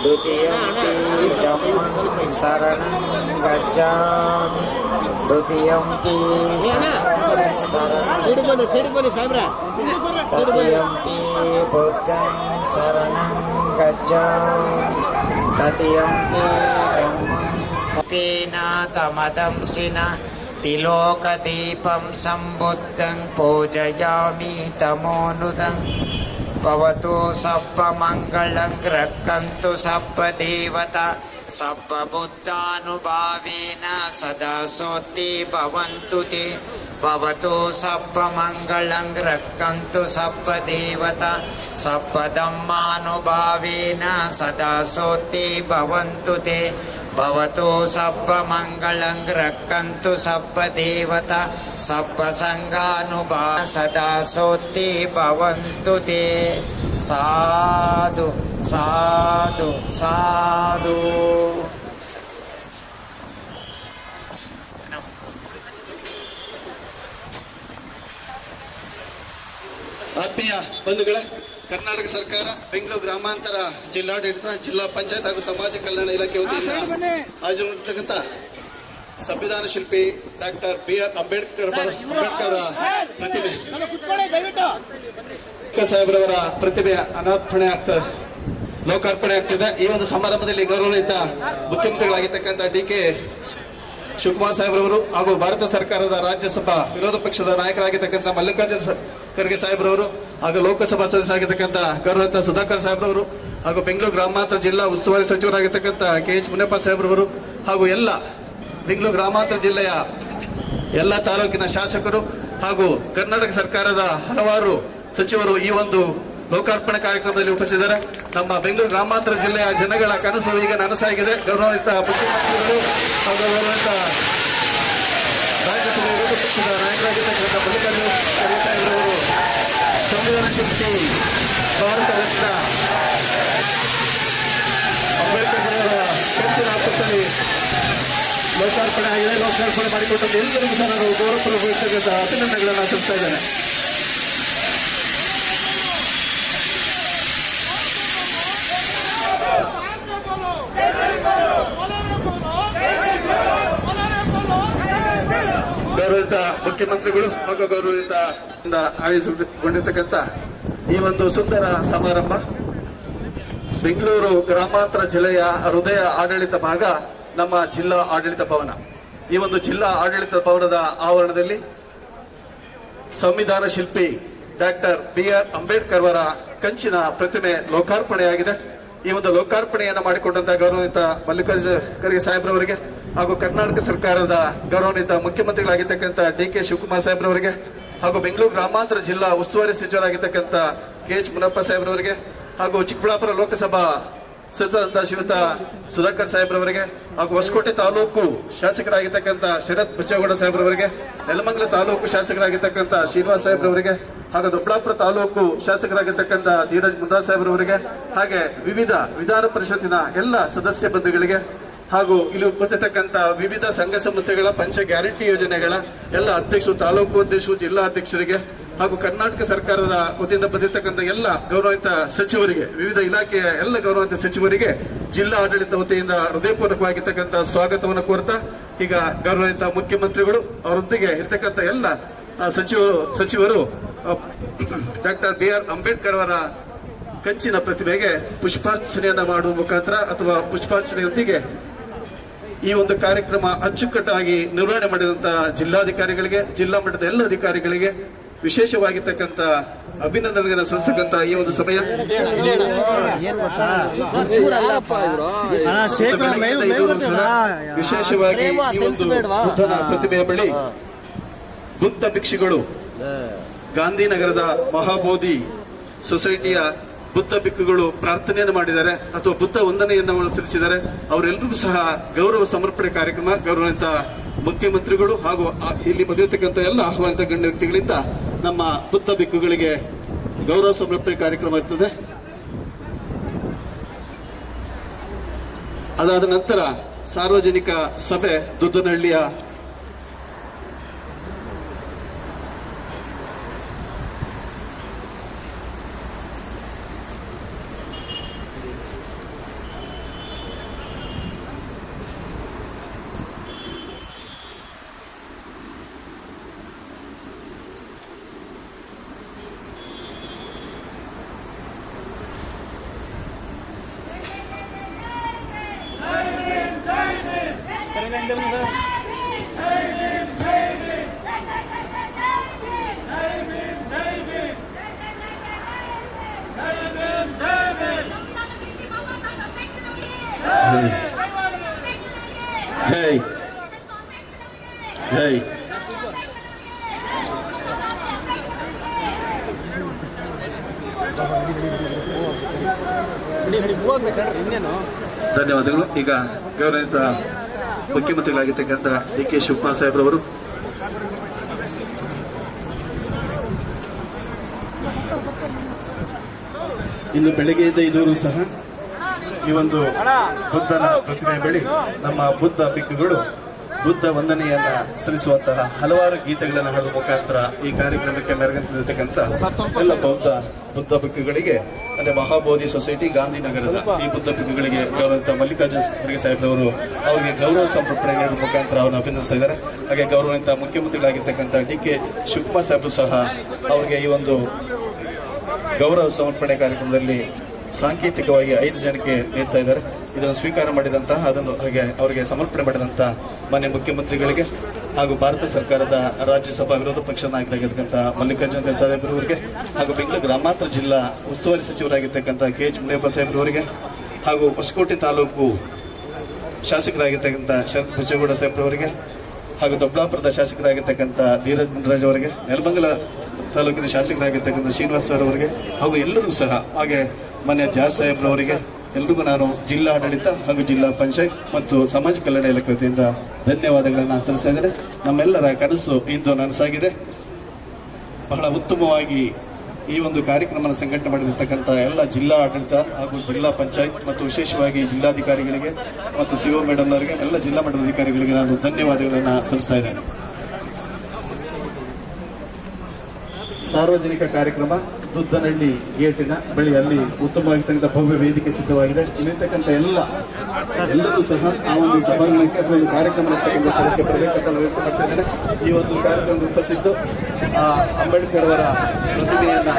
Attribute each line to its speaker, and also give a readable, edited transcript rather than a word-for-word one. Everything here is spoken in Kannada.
Speaker 1: द्वितीयंपि धम्मं शरणं गच्छामि द्वितीयंपि तृतीयंपि बुद्धं शरणं गच्छामि तृतीयंपि धम्मं सकेनातमदंसिना तिलोकदीपं सम्बुद्धं पूजयामि तमोनुदं भवतु सर्वमङ्गलं रक्षन्तु सर्वदेवता सर्वबुद्धानुभावेन सदा सोत्ति भवन्तु ते भवतु सर्वमङ्गलं रक्षन्तु सर्वदेवता सर्वधर्मानुभावेन सदा सोत्ति भवन्तु ते भवतु सर्वमङ्गलं रक्षन्तु सर्वदेवता सर्वसङ्गानुभावेन सदा सोत्ति भवन्तु ते साधु साधु साधु.
Speaker 2: ಆತ್ಮೀಯ ಬಂಧುಗಳೇ, ಕರ್ನಾಟಕ ಸರ್ಕಾರ ಬೆಂಗಳೂರು ಗ್ರಾಮಾಂತರ ಜಿಲ್ಲಾಡಳಿತ ಜಿಲ್ಲಾ ಪಂಚಾಯತ್ ಹಾಗೂ ಸಮಾಜ ಕಲ್ಯಾಣ ಇಲಾಖೆ ವತಿಯಿಂದ ಆಯೋಜಿಸಿರ್ತಕ್ಕಂಥ ಸಂವಿಧಾನ ಶಿಲ್ಪಿ ಡಾಕ್ಟರ್ BR ಅಂಬೇಡ್ಕರ್ ಪ್ರತಿಭೆ ಸಾಹೇಬ್ರವರ ಪ್ರತಿಭೆ ಲೋಕಾರ್ಪಣೆ ಆಗ್ತಿದೆ. ಈ ಒಂದು ಸಮಾರಂಭದಲ್ಲಿ ಗೌರವರಹಿತ ಮುಖ್ಯಮಂತ್ರಿಗಳಾಗಿರ್ತಕ್ಕಂಥ DK ಶಿವಕುಮಾರ್ ಸಾಹೇಬ್ರವರು ಹಾಗೂ ಭಾರತ ಸರ್ಕಾರದ ರಾಜ್ಯಸಭಾ ವಿರೋಧ ಪಕ್ಷದ ನಾಯಕರಾಗಿರ್ತಕ್ಕಂಥ ಮಲ್ಲಿಕಾರ್ಜುನ ಖರ್ಗೆ ಸಾಹೇಬ್ರವರು ಹಾಗೂ ಲೋಕಸಭಾ ಸದಸ್ಯರಾಗಿರ್ತಕ್ಕಂಥ ಗೌರವರಹಿತ ಸುಧಾಕರ್ ಸಾಹೇಬ್ರವರು ಹಾಗೂ ಬೆಂಗಳೂರು ಗ್ರಾಮಾಂತರ ಜಿಲ್ಲಾ ಉಸ್ತುವಾರಿ ಸಚಿವರಾಗಿರ್ತಕ್ಕಂಥ KH ಮುನಿಯಪ್ಪ ಸಾಹೇಬ್ರವರು ಹಾಗೂ ಎಲ್ಲ ಬೆಂಗಳೂರು ಗ್ರಾಮಾಂತರ ಜಿಲ್ಲೆಯ ಎಲ್ಲ ತಾಲೂಕಿನ ಶಾಸಕರು ಹಾಗೂ ಕರ್ನಾಟಕ ಸರ್ಕಾರದ ಹಲವಾರು ಸಚಿವರು ಈ ಒಂದು ಲೋಕಾರ್ಪಣೆ ಕಾರ್ಯಕ್ರಮದಲ್ಲಿ ಉಪಸ್ಥಿತರಿದ್ದಾರೆ. ನಮ್ಮ ಬೆಂಗಳೂರು ಗ್ರಾಮಾಂತರ ಜಿಲ್ಲೆಯ ಜನಗಳ ಕನಸು ಈಗ ನನಸಾಗಿದೆ. ಗೌರವಿತ ಮುಖ್ಯಮಂತ್ರಿಗಳು ಹಾಗೂ ಗೌರವಿತ ರಾಜ್ಯಸಭೆ ವಿರೋಧ ಪಕ್ಷದ ನಾಯಕರಾಗಿರ್ತಕ್ಕಂಥ ಮಲ್ಲಿಕಾರ್ಜುನ ಖರ್ಗೆ ಸಾಹೇಬರವರು ಸಂವಿಧಾನ ಶಿಲ್ಪಿ ಭಾರತ ರತ್ನ ಅಂಬೇಡ್ಕರ್ ಅವರ ಕಂಚಿನ ಪುಸ್ತಕದಲ್ಲಿ ಲೋಕಾರ್ಪಣೆ ಆಗಿದೆ. ಲೋಕಾರ್ಪಣೆ ಮಾಡಿಕೊಟ್ಟಂತ ಎಲ್ಲರಿಗೂ ಸಹ ನಾನು ಗೌರವಪೂರ್ವಕ ಅಭಿನಂದನೆಗಳನ್ನು ಸಲ್ಲಿಸ್ತಾ ಇದ್ದೇನೆ. ಗೌರವಿತ ಮುಖ್ಯಮಂತ್ರಿಗಳು ಹಾಗೂ ಗೌರವಿತ ಆಯೋಜಿಸಿಕೊಂಡಿರ್ತಕ್ಕಂಥ ಈ ಒಂದು ಸುಂದರ ಸಮಾರಂಭ ಬೆಂಗಳೂರು ಗ್ರಾಮಾಂತರ ಜಿಲ್ಲೆಯ ಹೃದಯ ಆಡಳಿತ ಭಾಗ ನಮ್ಮ ಜಿಲ್ಲಾ ಆಡಳಿತ ಭವನ. ಈ ಒಂದು ಜಿಲ್ಲಾ ಆಡಳಿತ ಭವನದ ಆವರಣದಲ್ಲಿ ಸಂವಿಧಾನ ಶಿಲ್ಪಿ ಡಾಕ್ಟರ್ BR ಅಂಬೇಡ್ಕರ್ ಅವರ ಕಂಚಿನ ಪ್ರತಿಮೆ ಲೋಕಾರ್ಪಣೆಯಾಗಿದೆ. ಈ ಒಂದು ಲೋಕಾರ್ಪಣೆಯನ್ನು ಮಾಡಿಕೊಂಡಂತಹ ಗೌರವಿತ ಮಲ್ಲಿಕಾರ್ಜುನ ಖರ್ಗೆ ಸಾಹೇಬ್ರವರಿಗೆ ಹಾಗೂ ಕರ್ನಾಟಕ ಸರ್ಕಾರದ ಗೌರವಾನ್ವಿತ ಮುಖ್ಯಮಂತ್ರಿಗಳಾಗಿರ್ತಕ್ಕಂಥ DK ಶಿವಕುಮಾರ್ ಸಾಹೇಬ್ರವರಿಗೆ ಹಾಗೂ ಬೆಂಗಳೂರು ಗ್ರಾಮಾಂತರ ಜಿಲ್ಲಾ ಉಸ್ತುವಾರಿ ಸಚಿವರಾಗಿರ್ತಕ್ಕಂಥ KH ಮುನಿಯಪ್ಪ ಸಾಹೇಬ್ರವರಿಗೆ ಹಾಗೂ ಚಿಕ್ಕಬಳ್ಳಾಪುರ ಲೋಕಸಭಾ ಸಚಿವರಾದ ಶ್ರೀಯುತ ಸುಧಾಕರ್ ಸಾಹೇಬ್ರವರಿಗೆ ಹಾಗೂ ಹೊಸಕೋಟೆ ತಾಲೂಕು ಶಾಸಕರಾಗಿರ್ತಕ್ಕಂಥ ಶರತ್ ಬಚ್ಚೇಗೌಡ ಸಾಹೇಬ್ರವರಿಗೆ, ನೆಲಮಂಗಲ ತಾಲೂಕು ಶಾಸಕರಾಗಿರ್ತಕ್ಕಂಥ ಶ್ರೀನಿವಾಸ್ ಸಾಹೇಬ್ರವರಿಗೆ ಹಾಗೂ ದೊಡ್ಡಬಳ್ಳಾಪುರ ತಾಲೂಕು ಶಾಸಕರಾಗಿರ್ತಕ್ಕಂಥ ಧೀರಜ್ ಮುದ್ರಾ ಸಾಹೇಬ್ರವರಿಗೆ, ಹಾಗೆ ವಿವಿಧ ವಿಧಾನ ಪರಿಷತ್ತಿನ ಎಲ್ಲ ಸದಸ್ಯ ಬಂಧುಗಳಿಗೆ ಹಾಗೂ ಇಲ್ಲಿ ಬಂದಿರತಕ್ಕಂಥ ವಿವಿಧ ಸಂಘ ಸಂಸ್ಥೆಗಳ ಪಂಚ ಗ್ಯಾರಂಟಿ ಯೋಜನೆಗಳ ಎಲ್ಲ ಅಧ್ಯಕ್ಷರು, ತಾಲೂಕು ಅಧ್ಯಕ್ಷರು, ಜಿಲ್ಲಾ ಅಧ್ಯಕ್ಷರಿಗೆ ಹಾಗೂ ಕರ್ನಾಟಕ ಸರ್ಕಾರದ ವತಿಯಿಂದ ಬಂದಿರತಕ್ಕಂಥ ಎಲ್ಲ ಗೌರವಿತ ಸಚಿವರಿಗೆ, ವಿವಿಧ ಇಲಾಖೆಯ ಎಲ್ಲ ಗೌರವಿತ ಸಚಿವರಿಗೆ ಜಿಲ್ಲಾ ಆಡಳಿತ ವತಿಯಿಂದ ಹೃದಯಪೂರ್ವಕವಾಗಿರ್ತಕ್ಕಂಥ ಸ್ವಾಗತವನ್ನು ಕೋರ್ತಾ ಈಗ ಗೌರವಿತ ಮುಖ್ಯಮಂತ್ರಿಗಳು ಅವರೊಂದಿಗೆ ಇರ್ತಕ್ಕಂಥ ಎಲ್ಲ ಸಚಿವರು ಡಾಕ್ಟರ್ BR ಅಂಬೇಡ್ಕರ್ ಅವರ ಕಂಚಿನ ಪ್ರತಿಭೆಗೆ ಪುಷ್ಪಾರ್ಚನೆಯನ್ನ ಮಾಡುವ ಮುಖಾಂತರ ಅಥವಾ ಪುಷ್ಪಾರ್ಚನೆಯೊಂದಿಗೆ ಈ ಒಂದು ಕಾರ್ಯಕ್ರಮ ಅಚ್ಚುಕಟ್ಟಾಗಿ ನಿರ್ವಹಣೆ ಮಾಡಿದಂತಹ ಜಿಲ್ಲಾಧಿಕಾರಿಗಳಿಗೆ, ಜಿಲ್ಲಾ ಮಟ್ಟದ ಎಲ್ಲ ಅಧಿಕಾರಿಗಳಿಗೆ ವಿಶೇಷವಾಗಿರ್ತಕ್ಕಂಥ ಅಭಿನಂದನೆಗಳನ್ನು ಸಲ್ಲಿಸತಕ್ಕಂಥ ಈ ಒಂದು ಸಮಯ ವಿಶೇಷವಾಗಿ ಈ ಒಂದು ಬುದ್ಧನ ಪ್ರತಿಮೆಯ ಬಳಿ ಬುದ್ಧ ಭಿಕ್ಷುಗಳು ಗಾಂಧಿನಗರದ ಮಹಾಬೋಧಿ ಸೊಸೈಟಿಯ ಬುದ್ಧ ಭಿಕ್ಕುಗಳು ಪ್ರಾರ್ಥನೆಯನ್ನು ಮಾಡಿದ್ದಾರೆ ಅಥವಾ ಬುದ್ಧ ವಂದನೆಯನ್ನು ಸಲ್ಲಿಸಿದ್ದಾರೆ. ಅವರೆಲ್ಲರಿಗೂ ಸಹ ಗೌರವ ಸಮರ್ಪಣೆ ಕಾರ್ಯಕ್ರಮ ಗೌರವಿತ ಮುಖ್ಯಮಂತ್ರಿಗಳು ಹಾಗೂ ಇಲ್ಲಿ ಬಂದಿರತಕ್ಕಂಥ ಎಲ್ಲ ಆಹ್ವಾನಿತ ಗಣ್ಯ ವ್ಯಕ್ತಿಗಳಿಂದ ನಮ್ಮ ಬುದ್ಧ ಭಿಕ್ಕುಗಳಿಗೆ ಗೌರವ ಸಮರ್ಪಣೆ ಕಾರ್ಯಕ್ರಮ ಇರ್ತದೆ. ಅದಾದ ನಂತರ ಸಾರ್ವಜನಿಕ ಸಭೆ ದುದ್ದನಹಳ್ಳಿಯ ಜೈ ಜೈ ಧನ್ಯವಾದಗಳು. ಈಗ ಗೌರವಿತ ಮುಖ್ಯಮಂತ್ರಿಗಳಾಗಿರ್ತಕ್ಕಂಥ ಡಿ.ಕೆ. ಶಿವಕುಮಾರ್ ಸಾಹೇಬ್ರವರು ಇಂದು ಬೆಳಗ್ಗೆಯಿಂದ ಇದುವರೆಗೂ ಸಹ ಈ ಒಂದು ಬುದ್ಧನ ಪ್ರತಿಮೆ ಬಳಿ ನಮ್ಮ ಬುದ್ಧ ಭಿಕ್ಷುಗಳು ಬುದ್ಧ ವಂದನೆಯನ್ನ ಸಲ್ಲಿಸುವಂತಹ ಹಲವಾರು ಗೀತೆಗಳನ್ನು ಹಾಡುವ ಮುಖಾಂತರ ಈ ಕಾರ್ಯಕ್ರಮಕ್ಕೆ ಮೆರಗಂತಿರ್ತಕ್ಕಂಥ ಎಲ್ಲ ಬುದ್ಧ ಭಿಕ್ಷುಗಳಿಗೆ ಅಂದ್ರೆ ಮಹಾಬೋಧಿ ಸೊಸೈಟಿ ಗಾಂಧಿನಗರದ ಈ ಬುದ್ಧ ಭಿಕ್ಷುಗಳಿಗೆ ಗೌರವಿತ ಮಲ್ಲಿಕಾರ್ಜುನ ಖರ್ಗೆ ಸಾಹೇಬ್ರವರು ಅವರಿಗೆ ಗೌರವ ಸಮರ್ಪಣೆ ನೀಡುವ ಮುಖಾಂತರ ಅವರನ್ನು ಅಭಿನಂದಿಸ್ತಾ ಇದ್ದಾರೆ. ಹಾಗೆ ಗೌರವಿತ ಮುಖ್ಯಮಂತ್ರಿಗಳಾಗಿರ್ತಕ್ಕಂಥ ಡಿ.ಕೆ. ಶಿವಕುಮಾರ್ ಸಾಹೇಬರು ಸಹ ಅವರಿಗೆ ಈ ಒಂದು ಗೌರವ ಸಮರ್ಪಣೆ ಕಾರ್ಯಕ್ರಮದಲ್ಲಿ ಸಾಂಕೇತಿಕವಾಗಿ 5 ಜನಕ್ಕೆ ನೀಡ್ತಾ ಇದ್ದಾರೆ. ಇದನ್ನು ಸ್ವೀಕಾರ ಮಾಡಿದಂತಹ ಅದನ್ನು ಹಾಗೆ ಅವರಿಗೆ ಸಮರ್ಪಣೆ ಮಾಡಿದಂತಹ ಮಾನ್ಯ ಮುಖ್ಯಮಂತ್ರಿಗಳಿಗೆ ಹಾಗೂ ಭಾರತ ಸರ್ಕಾರದ ರಾಜ್ಯಸಭಾ ವಿರೋಧ ಪಕ್ಷ ನಾಯಕರಾಗಿರ್ತಕ್ಕಂಥ ಮಲ್ಲಿಕಾರ್ಜುನ ಖರ್ಗೆ ಸಾಹೇಬ್ರವರಿಗೆ ಹಾಗೂ ಬೆಂಗಳೂರು ಗ್ರಾಮಾಂತರ ಜಿಲ್ಲಾ ಉಸ್ತುವಾರಿ ಸಚಿವರಾಗಿರ್ತಕ್ಕಂಥ ಕೆ.ಎಚ್. ಮುನಿಯಪ್ಪ ಸಾಹೇಬ್ರವರಿಗೆ ಹಾಗೂ ಹೊಸಕೋಟೆ ತಾಲೂಕು ಶಾಸಕರಾಗಿರ್ತಕ್ಕಂಥ ಶರತ್ ಬಚ್ಚೇಗೌಡ ಸಾಹೇಬ್ರವರಿಗೆ ಹಾಗೂ ದೊಡ್ಡಬಳ್ಳಾಪುರದ ಶಾಸಕರಾಗಿರ್ತಕ್ಕಂಥ ಧೀರಜ್ ಮುನ್ರಾಜ್ ಅವರಿಗೆ, ನೆಲಮಂಗಲ ತಾಲೂಕಿನ ಶಾಸಕರಾಗಿರ್ತಕ್ಕಂಥ ಶ್ರೀನಿವಾಸ್ ಸರ್ ಅವರಿಗೆ ಹಾಗೂ ಎಲ್ಲರಿಗೂ ಸಹ ಹಾಗೆ ಮಾನ್ಯ ಜಾರ್ಜ್ ಸಾಹೇಬ್ರವರಿಗೆ ಎಲ್ರಿಗೂ ನಾನು ಜಿಲ್ಲಾ ಆಡಳಿತ ಹಾಗೂ ಜಿಲ್ಲಾ ಪಂಚಾಯತ್ ಮತ್ತು ಸಮಾಜ ಕಲ್ಯಾಣ ಇಲಾಖೆ ವತಿಯಿಂದ ಧನ್ಯವಾದಗಳನ್ನು ಸಲ್ಲಿಸ್ತಾ ಇದ್ದೇನೆ. ನಮ್ಮೆಲ್ಲರ ಕನಸು ಇಂದು ನನಸಾಗಿದೆ. ಬಹಳ ಉತ್ತಮವಾಗಿ ಈ ಒಂದು ಕಾರ್ಯಕ್ರಮ ಸಂಘಟನೆ ಮಾಡಿರ್ತಕ್ಕಂಥ ಎಲ್ಲ ಜಿಲ್ಲಾ ಆಡಳಿತ ಹಾಗೂ ಜಿಲ್ಲಾ ಪಂಚಾಯತ್ ಮತ್ತು ವಿಶೇಷವಾಗಿ ಜಿಲ್ಲಾಧಿಕಾರಿಗಳಿಗೆ ಮತ್ತು ಸಿಒ ಮೇಡಮ್ ಅವರಿಗೆ ಎಲ್ಲ ಜಿಲ್ಲಾ ಮಟ್ಟದ ಅಧಿಕಾರಿಗಳಿಗೆ ನಾನು ಧನ್ಯವಾದಗಳನ್ನು ಸಲ್ಲಿಸ್ತಾ ಇದ್ದೇನೆ. ಸಾರ್ವಜನಿಕ ಕಾರ್ಯಕ್ರಮ ದುದ್ದನಹಳ್ಳಿ ಗೇಟಿನ ಬಳಿ ಅಲ್ಲಿ ಉತ್ತಮವಾಗಿರ್ತಕ್ಕಂಥ ಭವ್ಯ ವೇದಿಕೆ ಸಿದ್ಧವಾಗಿದೆ. ಇಲ್ಲಿರ್ತಕ್ಕಂಥ ಎಲ್ಲರೂ ಸಹ ಆ ಒಂದು ಸಭಾಂಗಣಕ್ಕೆ ಅಥವಾ ಒಂದು ಕಾರ್ಯಕ್ರಮ ಇರ್ತಕ್ಕಂಥ ಸ್ಥಳಕ್ಕೆ ಬರಬೇಕಂತ ವ್ಯವಸ್ಥೆ ಮಾಡ್ತಾ ಇದ್ದಾರೆ. ಈ ಒಂದು ಕಾರ್ಯಕ್ರಮ ಉತ್ತರಿಸಿದ್ದು ಅಂಬೇಡ್ಕರ್ ಅವರ ಪ್ರತಿಮೆಯನ್ನ